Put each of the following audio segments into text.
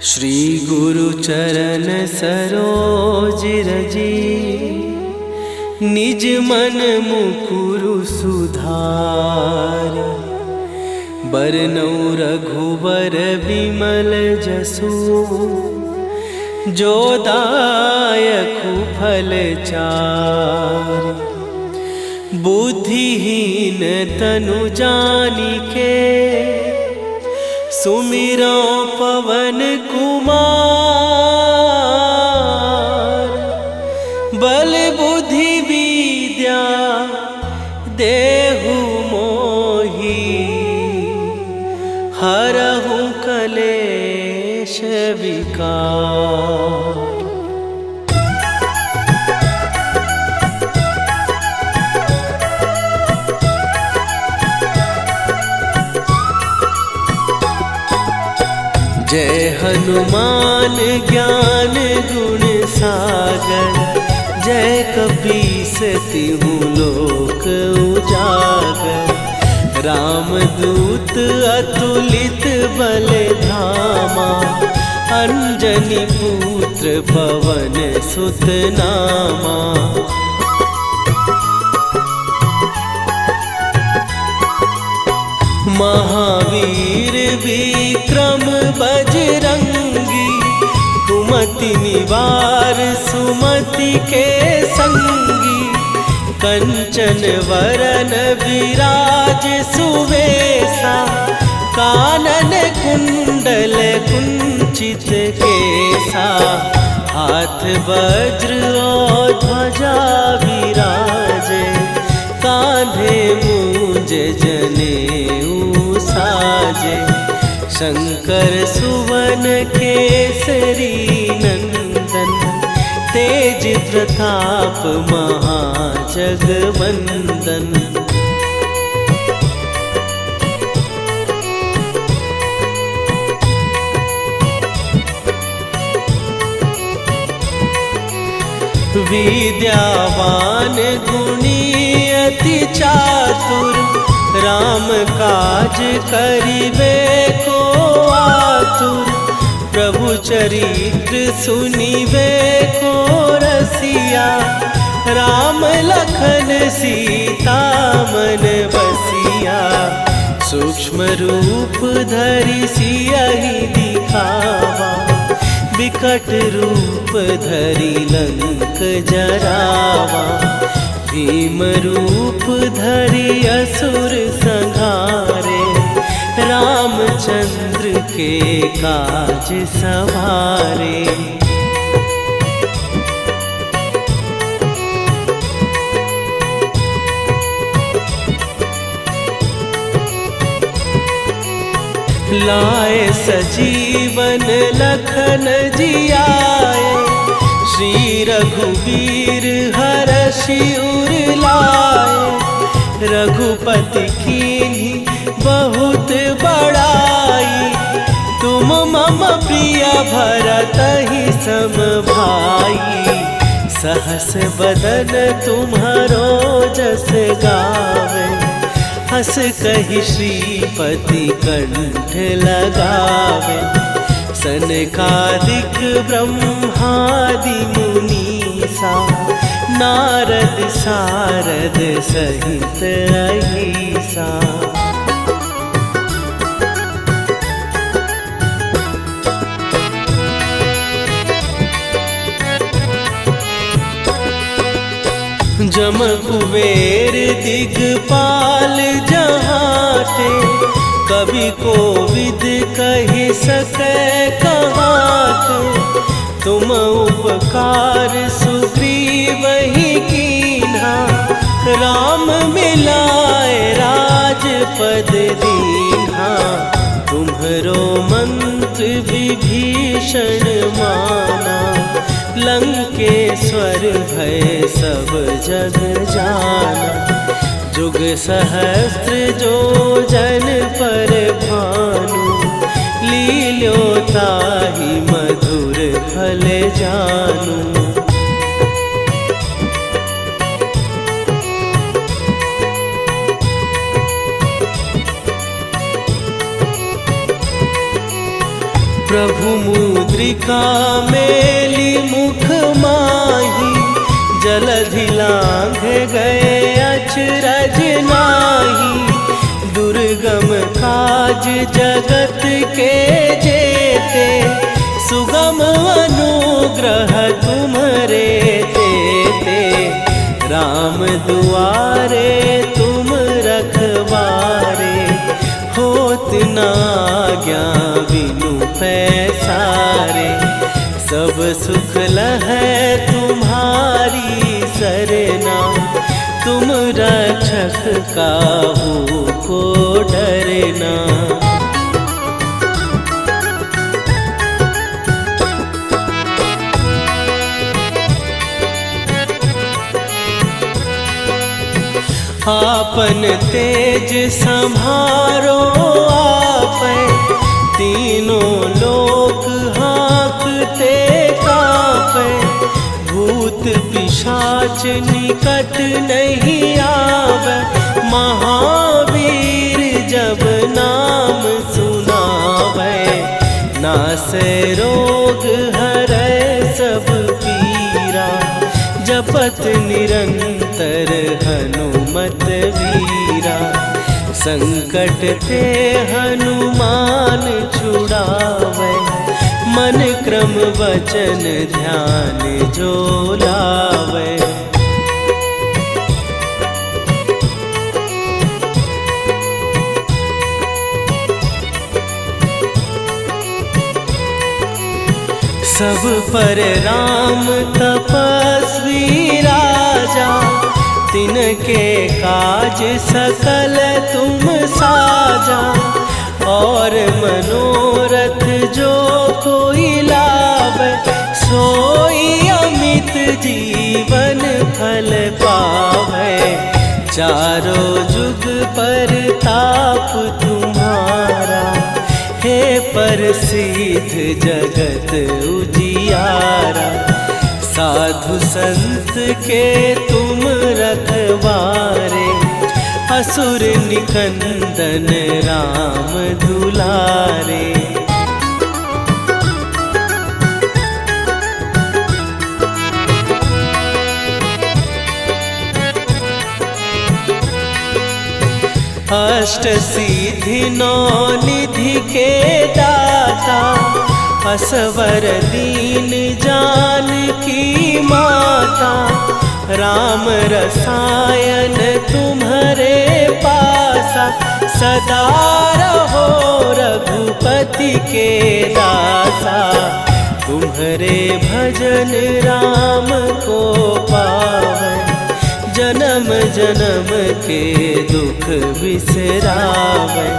श्री गुरु चरण सरोज रजी, निज मन मुकुरु सुधार। बरनउँ रघुबर बिमल जसु, जो दायकु फल चार। बुद्धिहीन तनु जानिके, सुमिरो पवन कुमार। बल बुद्धि विद्या देहु मोहि, हरहु कलेश विकार। जय हनुमान ज्ञान गुण सागर, जय कपीस तिहुँ लोक उजागर। रामदूत अतुलित बल धामा, अंजनी पुत्र पवन सुत नामा। महावीर विक्रम बजरंगी, कुमति निवार सुमति के संगी। कंचन वरन विराज सुवेशा, कानन कुंडल कुंचित केसा। हाथ वज्र और ध्वजा विराजे, कांधे मूंज जनेऊ साजे। शंकर सुवन केसरी नंदन, तेज प्रताप महाजगवंदन। विद्यावान गुणी अति चातुर, राम काज करिबे को आतुर। प्रभु चरित्र सुनिबे को रसिया, राम लखन सीता मन बसिया। सूक्ष्म रूप धरि सियहि दिखावा, विकट रूप धरि लंक जरावा। भीम रूप धरि असुर संहारे, रामचंद्र के काज सवारे। लाए सजीवन लखन जियाए, श्री रघुवीर हरषि उर लाए। रघुपति कीन्ही बहुत बड़ाई, तुम मम प्रिय भरतहि सम भाई। सहस बदन तुम्हारो जस गावे, हस कहि श्रीपति कंठ लगावे। सनकादिक ब्रह्मादि मुनीसा, नारद सारद सहित अहिसा। जम कुबेर दिगपाल जहाते, कवि कोविद कहि सकै कहाते। तुम उपकार सुग्रीवहि कीन्हा, राम मिलाए राजपद दीन्हा। तुम्हरो मंत्र विभीषण माना, लंकेश्वर भय सब जग जाना। जुग सहस्त्र जो जन पर भानु, लील्यो ताहि मधुर फल जानू। प्रभु मुद्रिका मेली मुख माही, जलधि लांघ गए अचरज नाही। दुर्गम काज जगत के जेते, सुगम अनुग्रह तुम्हरे तेते। राम दुआरे तुम रखवारे, होत न आज्ञा बिनु पैसारे। सब सुख लहै तुम्हारी सरना, तुम रक्षक काहू को डरना। आपन तेज संभारो आपै, तीनों लोक हाँकते कांपै। भूत पिशाच निकट नहीं आवे, महावीर जब नाम सुनावे। नासै रोग हरै सब पीरा, जपत निरंतर हनुमत वीरा। संकट ते हनुमान छुड़ावे, मन क्रम वचन ध्यान जो लावे। सब पर राम तपस्वी राजा, तिनके काज सकल तुम साजा। और मनोरथ जो कोई लावे, सोई अमित जीवन फल पावे। चारों जुग पर ताप तुम्हारा, हे प्रसिद्ध जगत उजियारा। साधु संत के तुम रखवारे, असुर निकंदन राम दुलारे। अष्ट सिद्धि नौ निधि के दाता, असवर दीन जानकी माता। राम रसायन तुम्हारे पासा, सदा रहो रघुपति के दासा। तुम्हारे भजन राम को पावे, जन्म जन्म के दुख बिसरावे।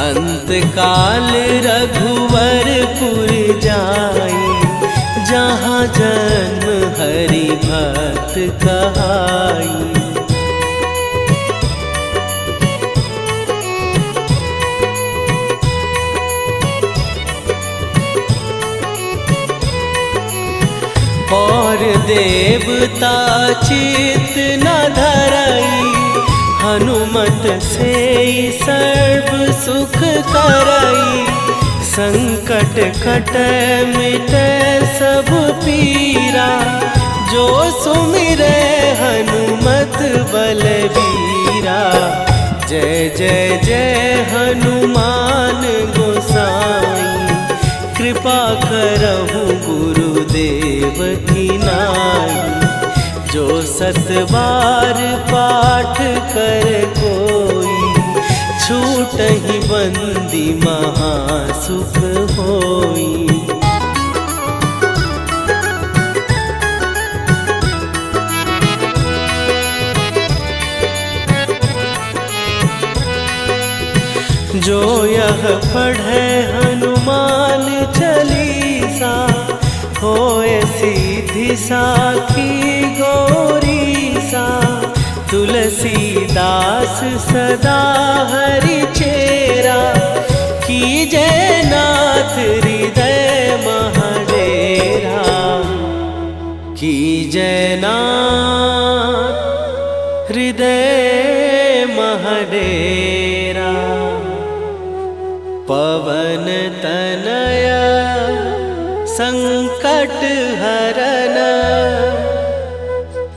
अंत काल रघुवरपुर जाई, जहाँ जन्म हरि भक्त कहाई। और देवता चित न धरई, हनुमत से सर्व सुख करई। संकट कटै मिटै सब पीरा, जो सुमिरै हनुमत बलबीरा। जय जय जय हनुमान गोसाई, कृपा करहु गुरुदेव की नाई। जो सत बार पाठ कर कोई, छूटहि बंदी महासुख होई। जो यह पढ़े हनुमान चालीसा, होए सीधी साखी गौरीसा। तुलसीदास सदा हरि चेरा, कीजय नाथ हृदय महडेरा। कीजय नाथ हृदय महडेरा। पवन तनया संकट हरन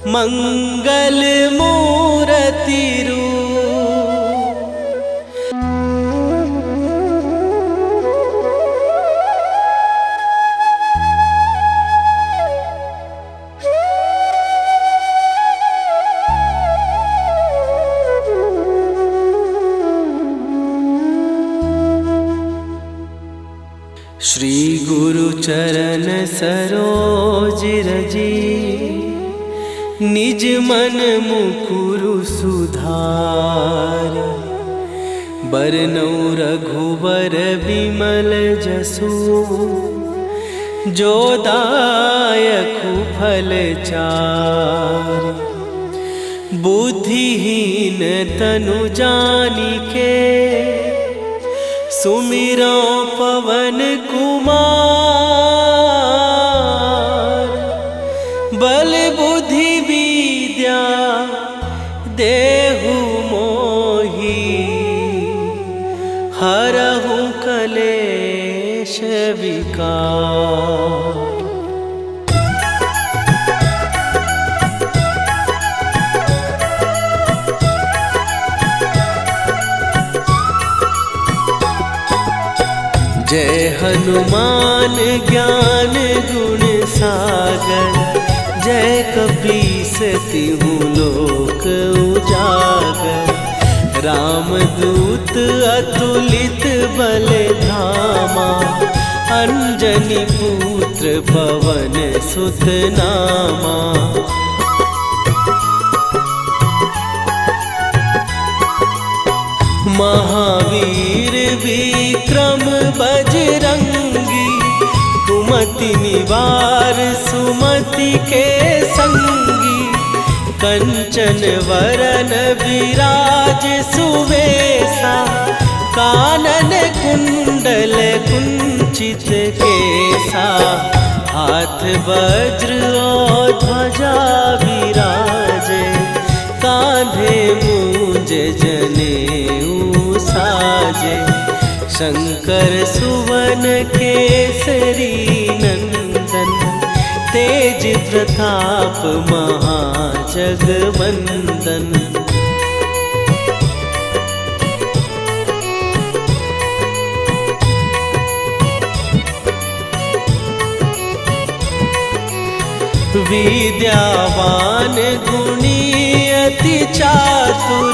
मंगल मूर्ति रूप। श्री गुरु चरण सरोज रजी निज मन मुकुरु सुधार। बरनौ रघुबर बिमल जसु जो दायकु फल चार। बुद्धिहीन तनु जानिके सुमिरो पवन कुमार। बल बुद्धि विद्या देहु मोहि हरहु कलेश विकार। जय हनुमान ज्ञान गुण सागर। जय कपीस तिहु लोक उजागर। रामदूत अतुलित बल धामा। अंजनी पुत्र पवन सुत नामा। महावीर विक्रम बजरंगी। कुमति निवार सुमति के संगी। कंचन वरन विराज सुवेशा। कानन कुंडल कुंचित केसा। हाथ वज्र और ध्वजा विराजे। कांधे मूंज जनेऊ साजे। शंकर सुवन केसरी नंदन। तेज प्रताप महाजगवंदन। विद्यावान गुणी अति चातुर।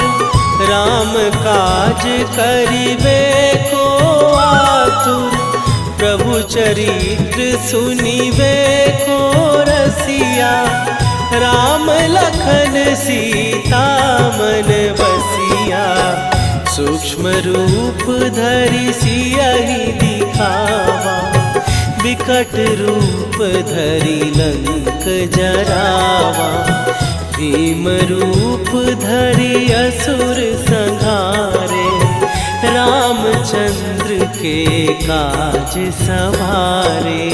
राम काज करिबे को आतुर। प्रभु चरित्र सुनिबे को रसिया। राम लखन सीता मन बसिया। सूक्ष्म रूप धरि सियहि दिखावा। विकट रूप धरि लंक जरावा। भीम रूप धरि असुर संहारे। रामचंद्र के काज सवारे।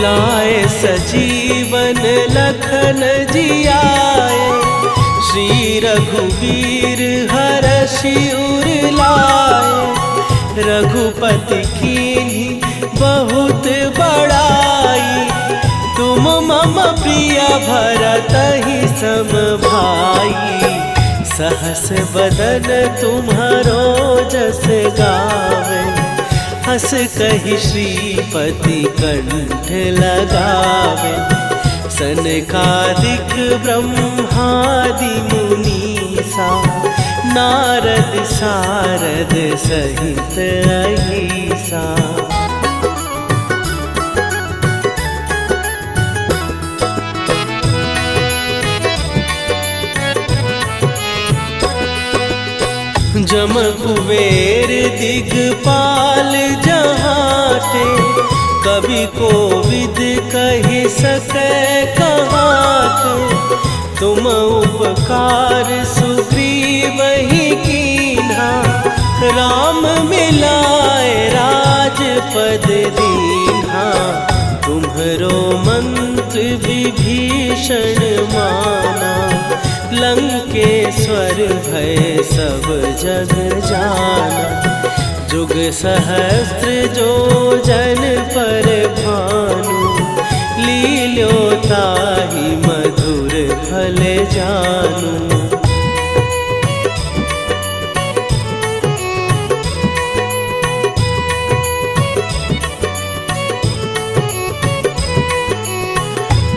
लाए सजीवन लखन जियाए। श्री रघुवीर हरषि उर लाए। रघुपति कीन्ही बहुत बड़ाई। तुम मम प्रिय भरतहि सम भाई। सहस बदन तुम्हारो जस गावे। हस कहि श्रीपति कंठ लगावे। सनकादिक ब्रह्मादि मुनीसा। नारद सारद सहित अहिसा। जम कुबेर दिगपाल जहाते। कवि कोविद कहि सकै कहाते। तुम उपकार सुग्रीवहि कीन्हा। राम मिलाए राजपद दीन्हा। तुम्हरो विभीषण माना, लंकेश्वर भय सब जग जाना। जुग सहस्त्र जो जन पर भानु, लील्यो ताहि मधुर फल जानू।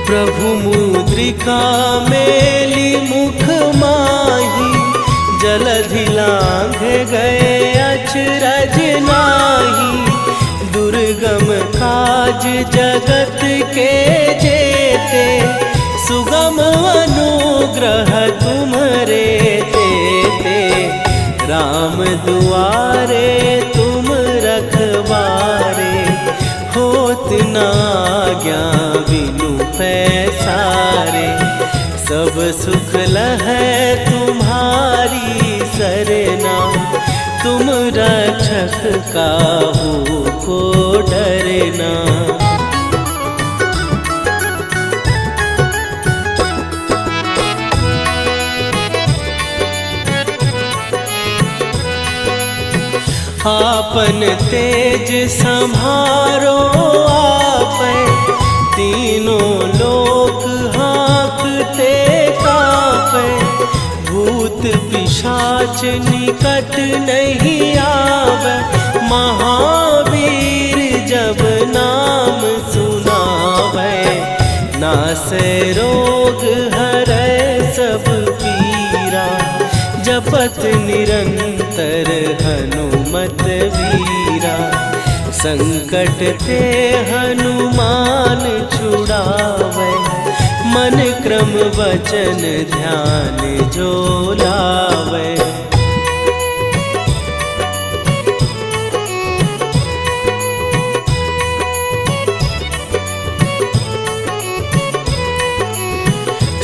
प्रभु मुद्रिका मेली मुख माही, जलधि लांघ गए अचरज नाही। दुर्गम काज जगत के जेते, सुगम अनुग्रह तुम्हरे तेते। राम दुआरे तुम रखवारे, होत न आज्ञा बिनु पैसारे। सब सुख लहै तुम्हारी सरना, तुम रक्षक काहू को डरना। आपन तेज संभारो आपै, तीनों लोक हाँकते कांपै। भूत पिशाच निकट नहीं आवे, महावीर जब नाम सुनावे। नासै रोग हरै सब पीरा, जपत निरंतर हनुमत वीरा। संकट ते हनुमान छुड़ावे, मन क्रम वचन ध्यान जो लावे।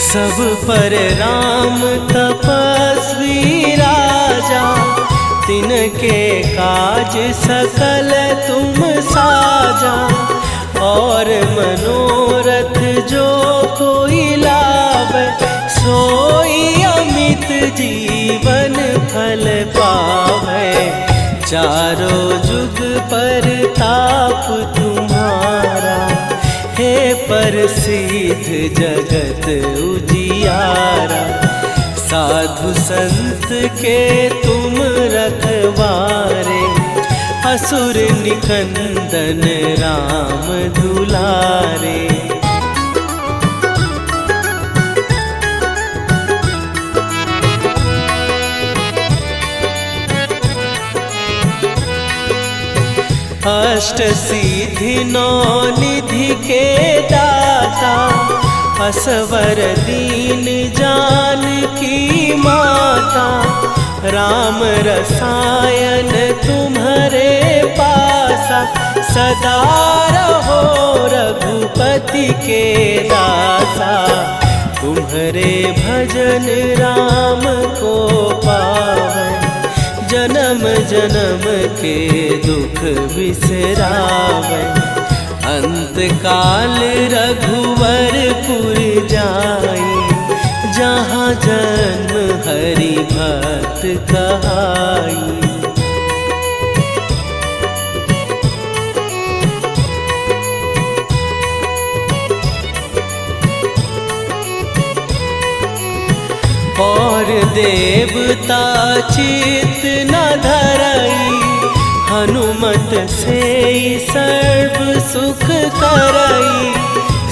सब पर राम तपस्वी राजा, तिनके काज सकल तुम साजा। और मनोरथ जो कोई लावे, सोई अमित जीवन फल पावे। चारों जुग पर ताप तुम्हारा, हे प्रसिद्ध जगत उजियारा। साधु संत के तुम रखवारे, असुर निकंदन राम दुलारे। अष्ट सिद्धि नौ निधि के दाता, असवर दीन जानकी माता। राम रसायन तुम्हारे पासा, सदा रहो रघुपति के दासा। तुम्हारे भजन राम को पावै, जन्म जन्म के दुख बिसरावे। अंत काल रघुवरपुर जाई, जहाँ जन्म हरि भक्त कहाई। और देवता चित न धरई, हनुमत से सर्व सुख करई।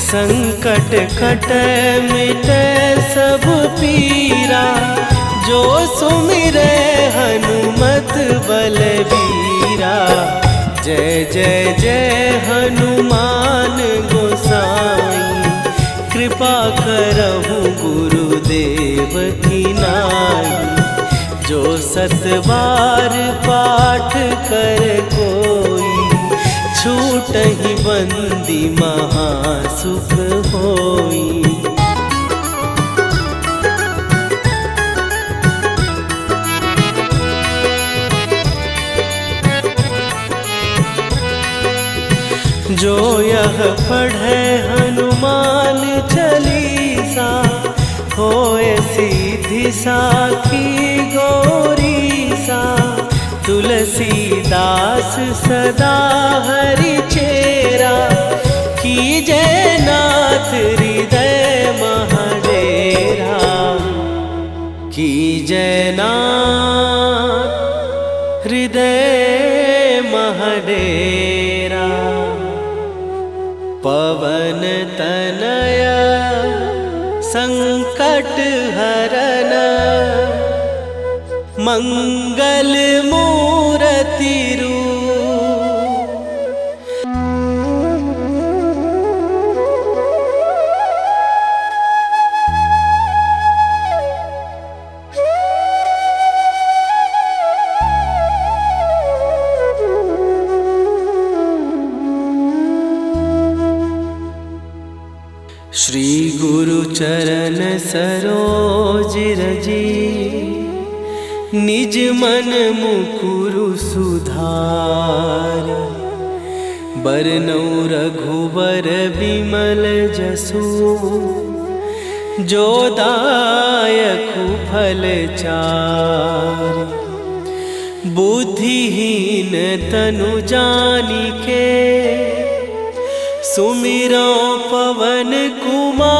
संकट कटै मिटै सब पीरा, जो सुमिरै हनुमत बलबीरा। जय जय जय हनुमान गोसाई, कृपा करहु गुरुदेव की नाई। जो सत बार पाठ कर कोई, छूटहि बंदी महासुख होई। जो यह पढ़े हनुमान रिद्धि साखी गौरी सा, तुलसीदास सदा हरि चेरा, की जयनाथ हृदय महडेरा, की जयनाथ हृदय महडेरा। पवन तनया संकट हरन, मंगल मूर्ति रूप। श्री गुरु चरण सरोज रजी, निज मन मुकुरु सुधार। बरनौ रघुबर बिमल जसु, जो दायकु फल चार। बुद्धिहीन तनु जानिके, सुमिरो पवन कुमार।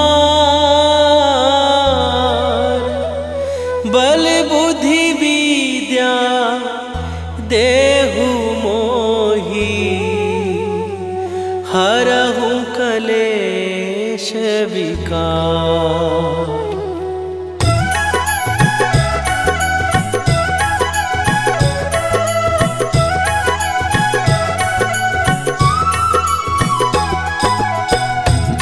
बल बुद्धि विद्या देहु मोहि, हरहु कलेश विकार।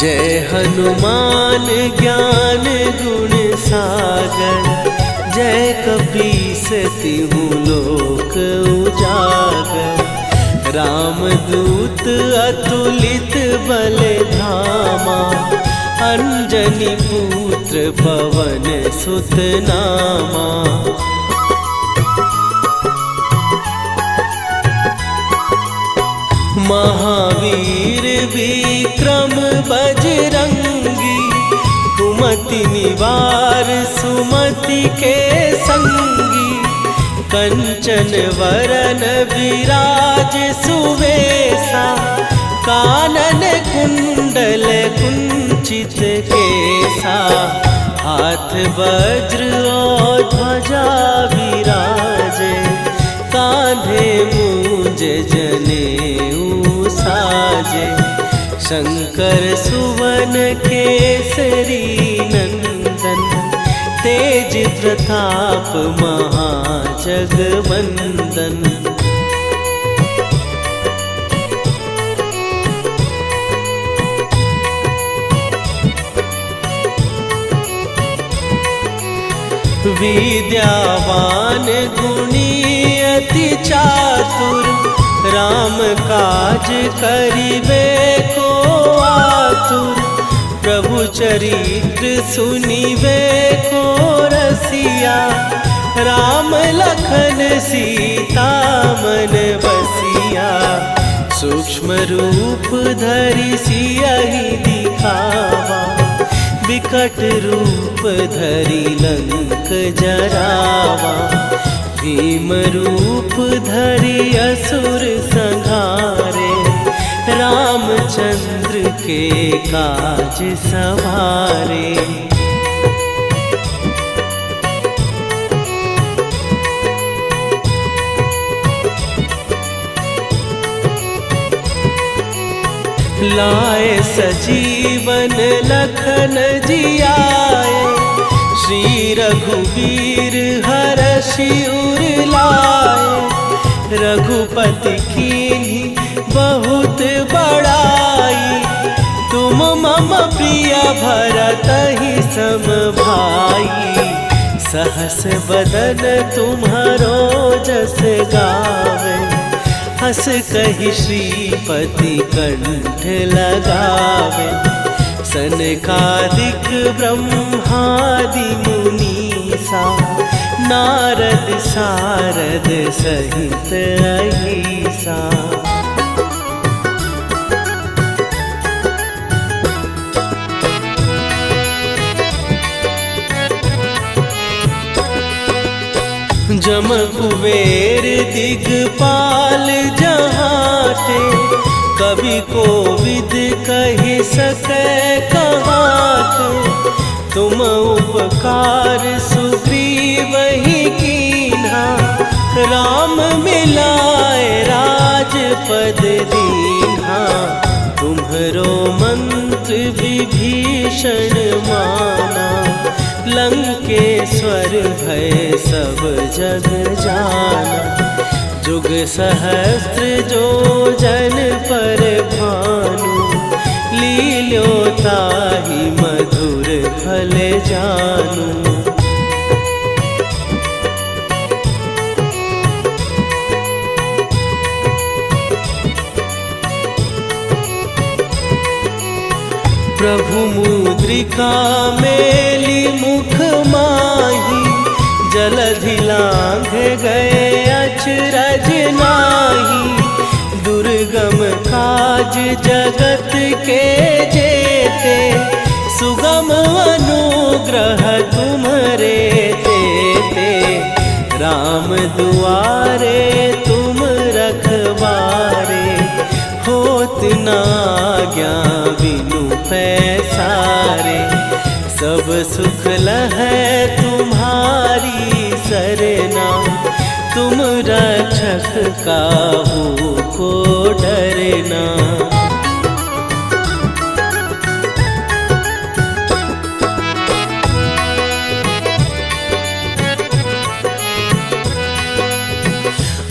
जय हनुमान ज्ञान गुण सागर, जय कपीस तिहु लोक उजागर। रामदूत अतुलित बल धामा, अंजनी पुत्र पवन सुत नामा। महावीर विक्रम बजरंगी, कुमति निवार सुमति के संगी। कंचन वरन विराज सुवेशा, कानन कुंडल कुंचित केसा। हाथ वज्र और ध्वजा विराजे, कांधे मूंज जनेऊ साजे। शंकर सुवन केसरी नंदन, तेज प्रताप महाजगवंदन। विद्यावान गुणी अति चातुर, राम काज करिबे को आतुर। प्रभु चरित्र सुनिबे को रसिया, राम लखन सीता मन बसिया। सूक्ष्म रूप धरि सियहि दिखावा, विकट रूप धरि लंक जरावा। भीम रूप धरि असुर संहारे, रामचंद्र के काज सवारे। लाए सजीवन लखन जियाए, श्री रघुवीर हरषि उर लाए। रघुपति कीन्ही बहुत बड़ाई, तुम मम प्रिय भरतहि सम भाई। सहस बदन तुम्हारो जस गावे, हस कहि श्रीपति कंठ लगावे। सनकादिक ब्रह्मादि मुनीसा, नारद सारद सहित अहिसा। जम कुबेर दिगपाल जहाते, कवि कोविद कहि सकै कहाते। तुम उपकार सुग्रीवहि कीन्हा, राम मिलाए राजपद दीन्हा। तुम्हरो मंत्र विभीषण माना, लंकेश्वर भय सब जग जाना। जुग सहस्त्र जो जन पर भानु, लील्यो ताहि मधुर फल जानू। प्रभु मुद्रिका मेली मुख माही, जलधि लांघ गए अचरज नाही। दुर्गम काज जगत के जेते, सुगम अनुग्रह तुम्हरे तेते। राम दुआरे तुम रखवारे, होत न आज्ञा बिनु पैसारे। सब सुख लहै तुम्हारी सरना, तुम रक्षक काहू को डरना।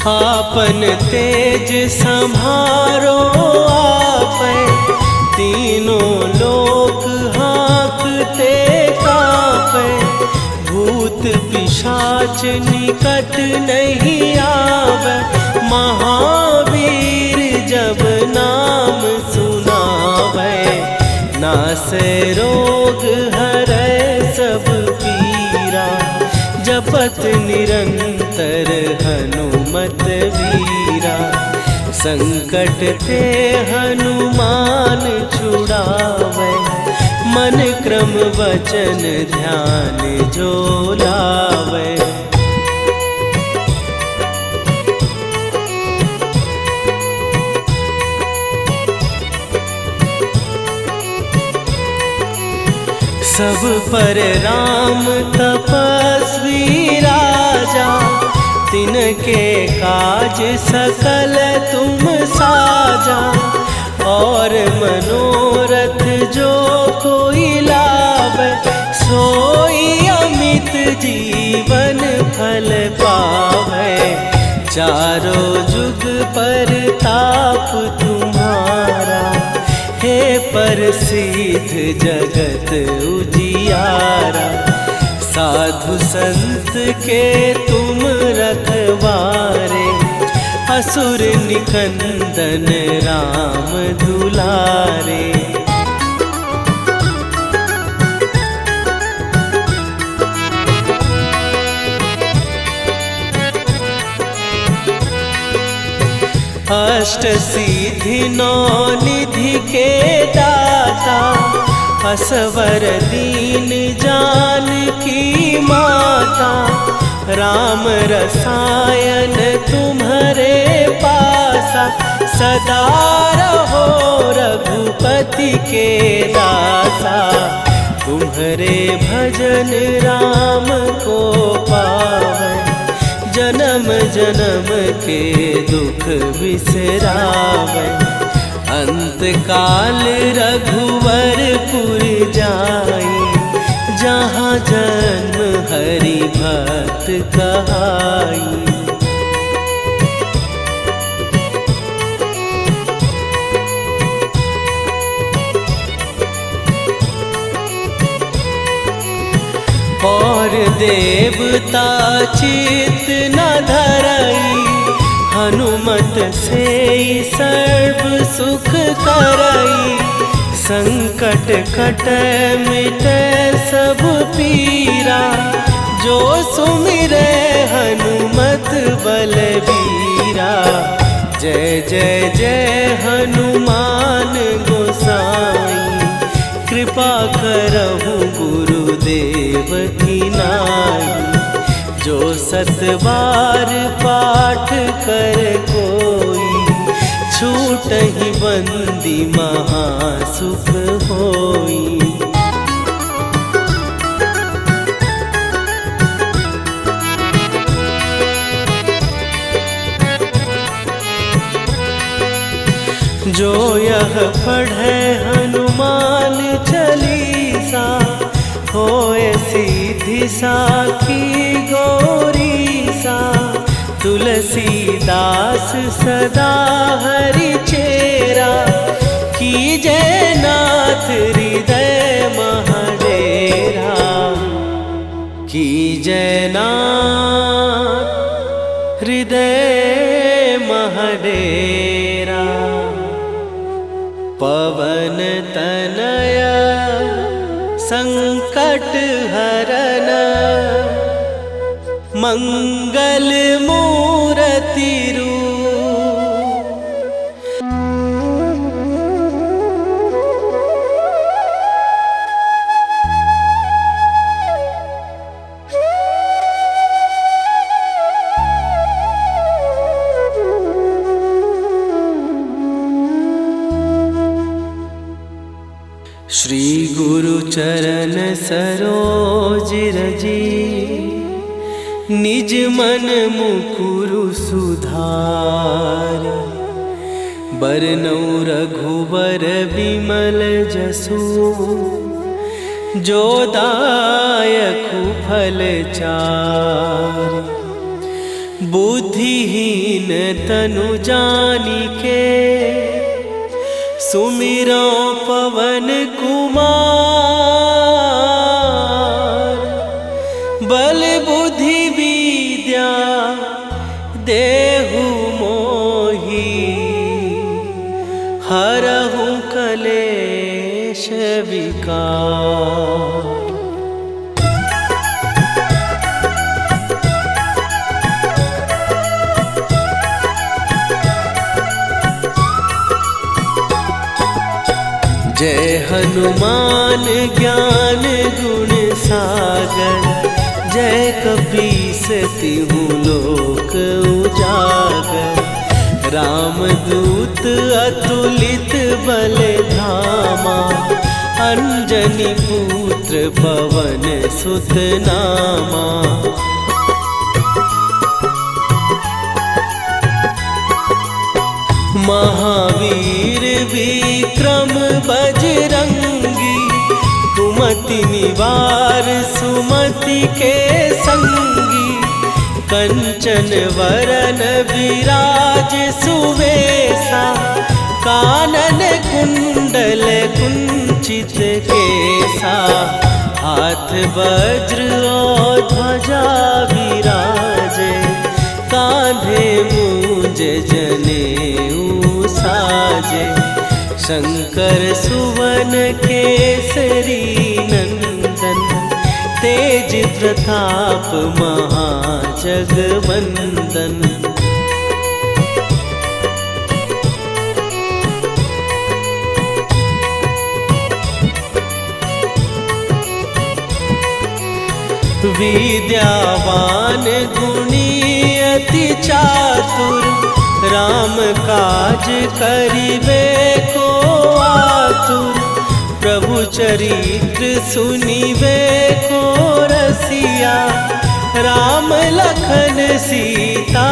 आपन तेज सम्हारो आपै, तीनों लोक हाँकते काँपै। भूत पिशाच निकट नहीं आवे, महावीर जब नाम सुनावे। नासै रोग हरै सब पीरा, जपत निरंतर हनुमत वीरा। संकट ते हनुमान छुड़ावे, मन क्रम वचन ध्यान जो लावे। सब पर राम तपस्वी राजा, तिनके काज सकल तुम साजा। और मनोरथ जो कोई लावे, सोई अमित जीवन फल पावे। चारों जुग पर ताप तुम्हारा, हे प्रसिद्ध जगत उजियारा। साधु संत के तुम रखवारे, असुर निकंदन राम दुलारे। अष्ट सिद्धि नौ निधि के दाता, असवर दीन जानकी माता। राम रसायन तुम्हारे पासा, सदा रहो रघुपति के दासा। तुम्हारे भजन राम को पावै, जन्म जन्म के दुख बिसरावै। अंत काल रघुवरपुर जाई, जहाँ जन्म हरि भक्त कहाई। और देवता चित न धरई, हनुमत से सर्व सुख करई। संकट कटै मिटै सब पीरा, जो सुमिरै हनुमत बलबीरा। जय जय जय हनुमान गोसाई, कृपा करहु गुरुदेव की नाई। जो 7 बार पाठ कर कोई, छूटहि बंदी महासुख होई। जो यह पढ़े हनुमान चालीसा, होए सीधी साखी गौरीसा। तुलसीदास सदा हरि चेरा, कीजय नाथ हृदय महडेरा। कीजय नाथ हृदय महडेरा। पवन तनया संकट हरन, मंगल मूर्ति रूप। श्री गुरु चरण सरोज रजी, निज मन मुकुरु सुधार। बरनौ रघुबर बिमल जसु, जो दायकु फल चार। बुद्धिहीन तनु जानिके, सुमिरो पवन कुमार। बल बुद्धि विद्या देहु मोहि, हरहु कलेश विकार। जय हनुमान ज्ञान गुण सागर, जय कपीस तिहु लोक उजागर। रामदूत अतुलित बल धामा, अंजनी पुत्र पवन सुत नामा। महावीर विक्रम बजरंगी, कुमति निवार सुमति के संगी। कंचन वरन विराज सुवेशा, कानन कुंडल कुंचित केसा। हाथ वज्र और ध्वजा विराजे, कांधे मूंज जनेऊ साजे। शंकर सुवन केसरी नंदन, तेज प्रताप महाजगवंदन। विद्यावान गुणी अति चातुर, राम काज करिबे को आतुर। प्रभु चरित्र सुनिबे को रसिया, राम लखन सीता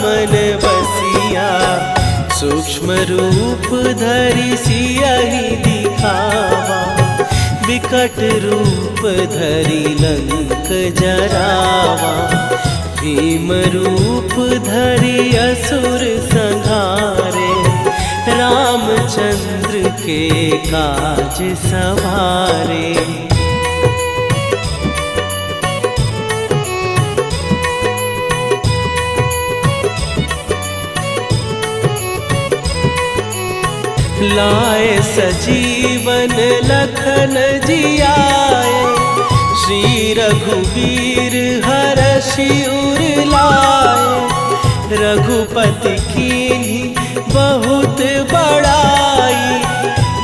मन बसिया। सूक्ष्म रूप धरि सियहि दिखावा, विकट रूप धरि लंक जरावा। भीम रूप धरि असुर संहारे, रामचंद्र के काज सवारे। लाए सजीवन लखन जियाए, श्री रघुवीर हरषि उर लाए। रघुपति कीन्ही बहुत बड़ाई,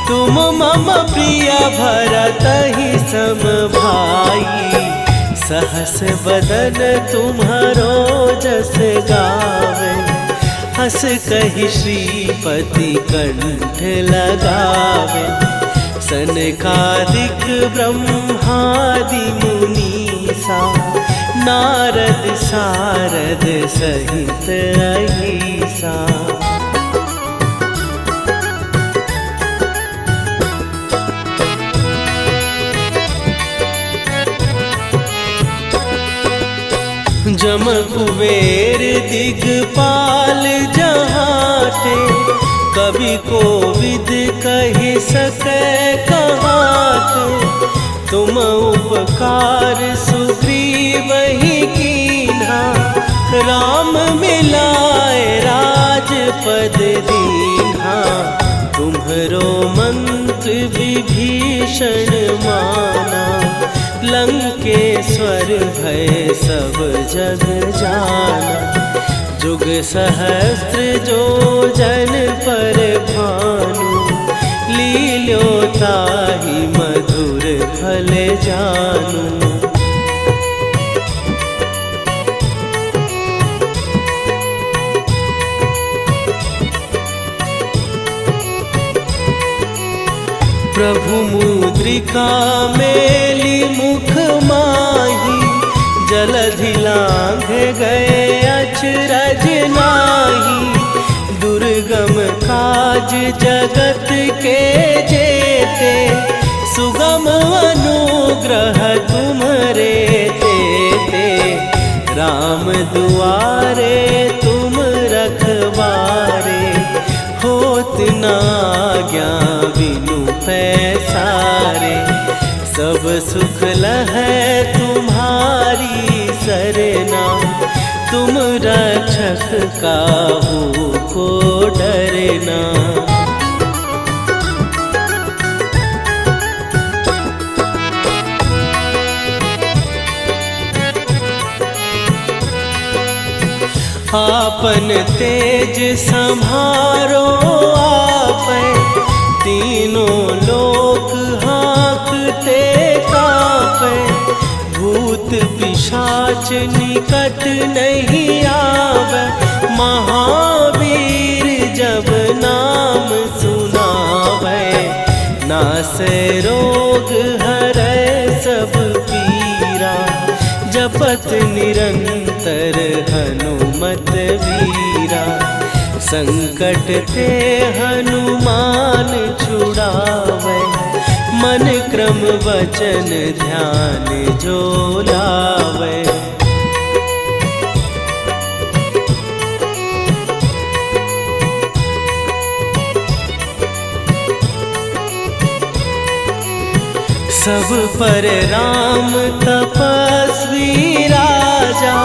तुम मम प्रिय भरतहि सम भाई। सहस बदन तुम्हारो जस गावे, हस कहि श्रीपति कंठ लगावे। सनकादिक ब्रह्मादि मुनीसा, नारद सारद सहित अहिसा। जम कुबेर दिगपाल जहाँ थे, कवि कोविद कहि सकै कहाते। तुम उपकार सुग्रीव ही कीन्हा, राम मिलाए राजपद दीन्हा। तुम्हरो मंत्र विभीषण माना, लंकेश्वर भय सब जग जाना। जुग सहस्त्र जो जन पर भानु, लील्यो ताहि मधुर फल जानू। प्रभु मुद्रिका मेली मुख माही, जलधि लांघ गए अचरज नाही। दुर्गम काज जगत के जेते, सुगम अनुग्रह तुम्हरे तेते। राम दुआरे तुम रखवारे, होत न आज्ञा बिनु पैसारे। सब सुख लहै तुम्हारी सरना, तुम रक्षक काहू को डरना। आपन तेज सम्हारो आपै, तीनों लोक हाँकते कांपै। भूत पिशाच निकट नहीं आवे, महावीर जब नाम सुनावे। नासै रोग हरै सब पीरा, जपत निरंतर हनुमत वीरा। संकट ते हनुमान छुड़ावे, मन क्रम वचन ध्यान जो लावे। सब पर राम तपस्वी राजा,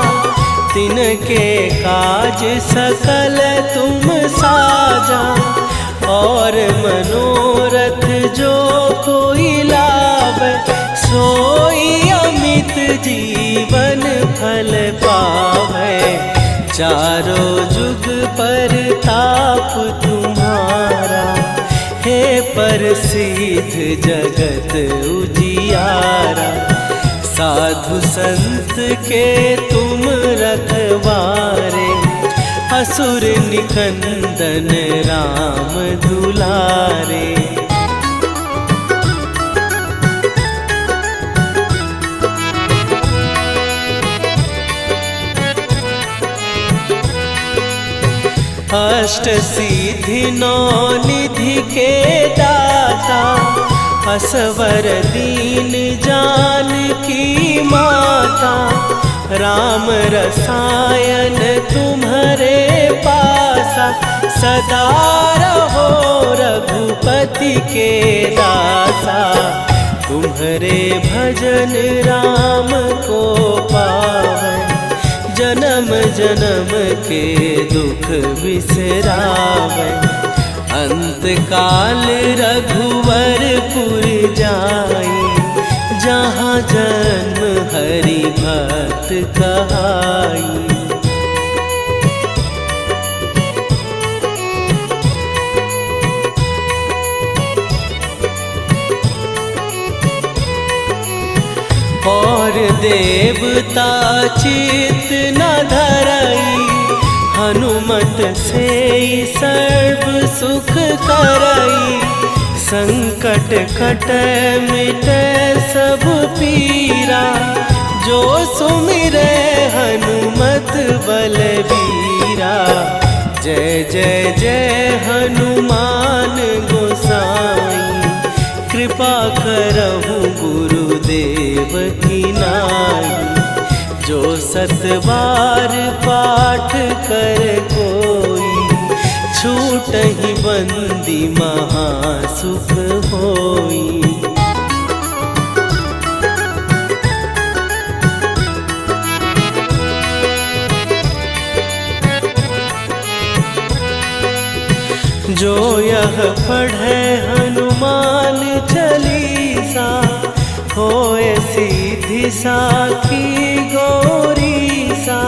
तिनके काज सकल तुम साजा। और मनोरथ जो कोई लावे, सोई अमित जीवन फल पावे। चारों जुग पर ताप तुम्हारा, हे प्रसिद्ध जगत उजियारा। साधु संत के तुम रखवारे, असुर निकंदन राम दुलारे। अष्ट सिद्धि नौ निधि के दाता, असवर दीन जानकी माता। राम रसायन तुम्हारे पासा, सदा रहो रघुपति के दासा। तुम्हारे भजन राम को पावै, जन्म जन्म के दुख बिसरावे। अंत काल रघुवरपुर जाई, जहाँ जन्म हरि भक्त कहाई। और देवता चित न धरई, हनुमत से सर्व सुख करई। संकट कटै मिटै सब पीरा, जो सुमिरै हनुमत बलबीरा। जय जय जय हनुमान गोसाई, कृपा करहु गुरुदेव की नाई। जो सत बार पाठ कर कोई, छूटहि बंदी महासुख होई। जो यह पढ़े हनुमान चालीसा, होए सीधी साखी गौरीसा।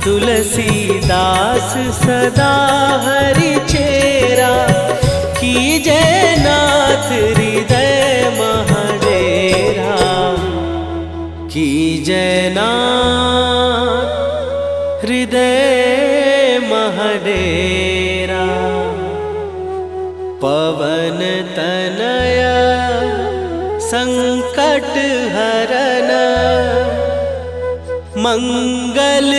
तुलसीदास सदा हरि चेरा, कीजै नाथ हृदय महडेरा। कीजै नाथ हृदय महडेरा। पवन तनया संकट हरन, मंगल।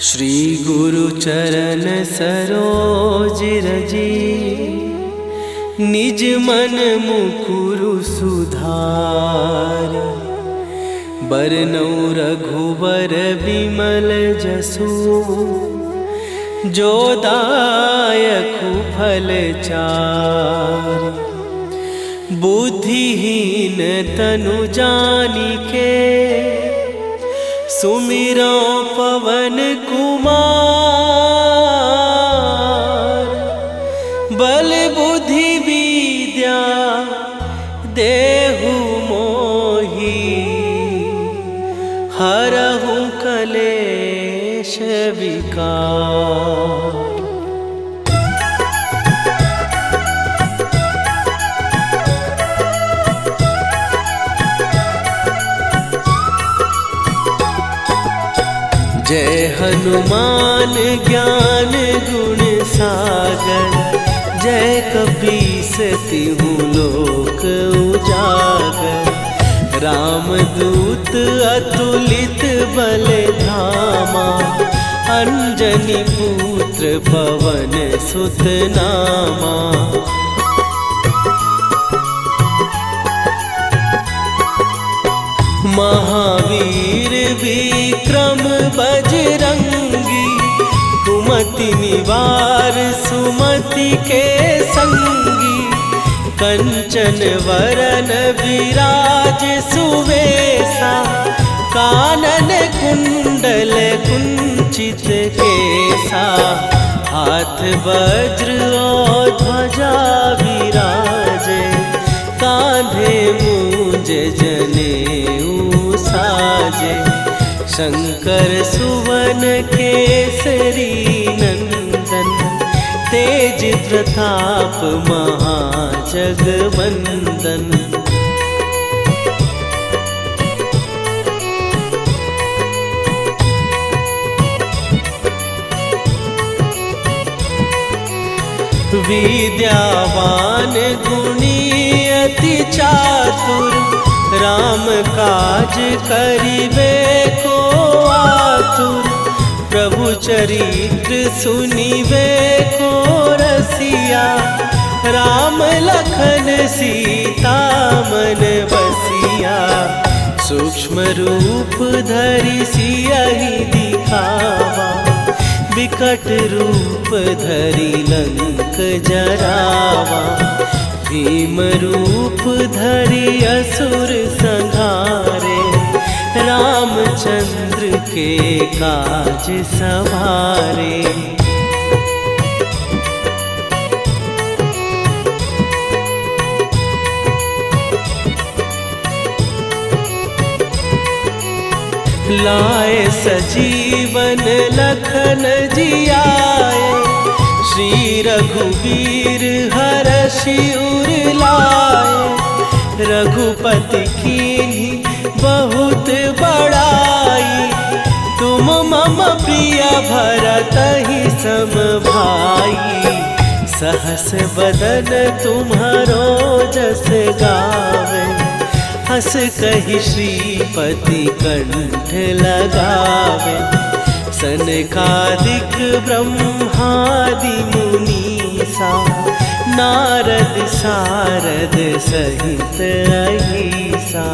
श्री गुरु चरण सरोज रजी, निज मन मुकुरु सुधार। बरनउँ रघुबर बिमल जसु, जो दायकु फल चार। बुद्धिहीन तनु जानिके, सुमिरो पवन कुमार। बल बुद्धि विद्या देहु मोहि, हरहु कलेश विकार। जय हनुमान ज्ञान गुण सागर, जय कपीस तिहु लोक उजागर। रामदूत अतुलित बल धामा, अंजनी पुत्र पवन सुत नामा। महावीर विक्रम बजरंगी, कुमति निवार सुमति के संगी। कंचन वरन विराज सुवेशा, कानन कुंडल कुंचित केसा। हाथ वज्र और ध्वजा विराजे, कांधे मूंज जनेऊ साजे। शंकर सुवन केसरी नंदन, तेज प्रताप महाजगवंदन। विद्यावान गुणी अति चातुर, राम काज करिबे को आतुर। प्रभु चरित्र सुनिबे को रसिया, राम लखन सीता मन बसिया। सूक्ष्म रूप धरि सियहि दिखावा, विकट रूप धरि लंक जरावा। भीम रूप धरि असुर संहारे, रामचंद्र के काज सवारे। लाए सजीवन लखन जियाए, श्री रघुवीर हरषि उर लाए। रघुपति कीन्ही बहुत बड़ाई, तुम मम प्रिय भरतहि सम भाई। सहस बदन तुम्हारो जस गावे, हस कहि श्रीपति कंठ लगावे। सनकादिक ब्रह्मादि मुनीसा, नारद सारद सहित अहिसा।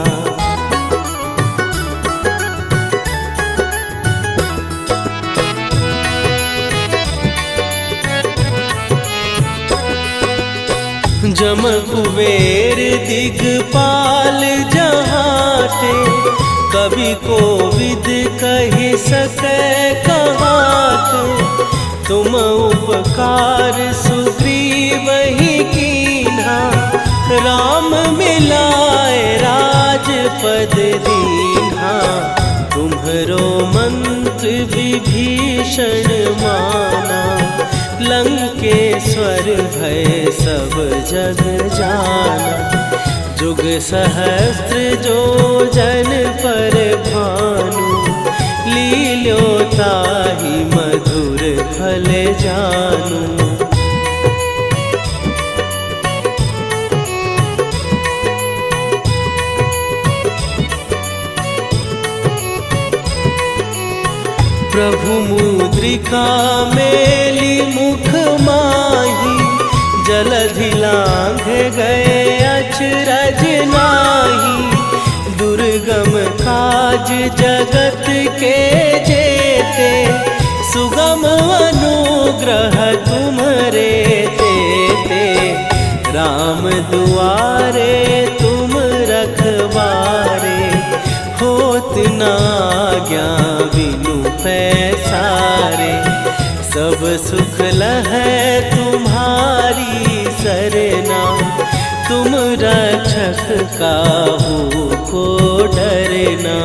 जम कुबेर दिगपाल जहाते, कवि कोविद कहि सकै कहाते। तुम उपकार सुग्रीवहि कीन्हा, राम मिलाए राजपद दीन्हा। तुम्हरो मंत्र विभीषण माना, लंकेश्वर भय सब जग जाना। जुग सहस्त्र जो जन पर भानु, लील्यो ताहि मधुर फल जानू। प्रभु मुद्रिका मेली मुख माही, जलधि लांघ गए अचरज नाही। दुर्गम काज जगत के जेते, सुगम अनुग्रह तुम्हरे तेते। राम दुआरे तुम रखवारे, होत न आज्ञा बिनु पैसारे। सब सुख लहै तुम्हारी सरना, तुम रक्षक काहू को डरना।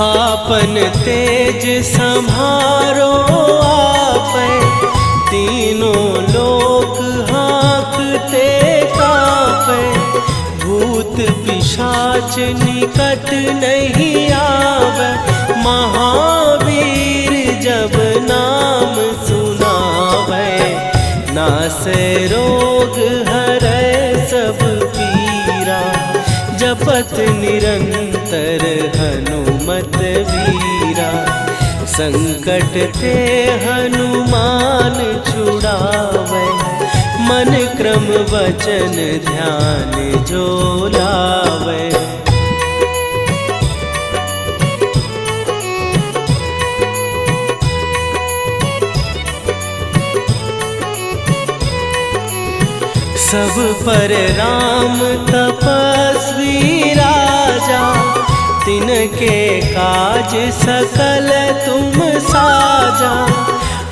आपन तेज सम्हारो आपै, तीनों लोक हाँकते काँपै। भूत पिशाच निकट नहीं आवे, महावीर जब नाम सुनावे। नासै रोग हरै सब पीरा, जपत निरंतर हनुमत वीरा। संकट ते हनुमान छुड़ावे, मन क्रम वचन ध्यान जो लावे। सब पर राम तपस्वी राजा, तिनके काज सकल तुम साजा।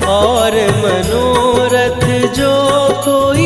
और मनोरथ जो कोई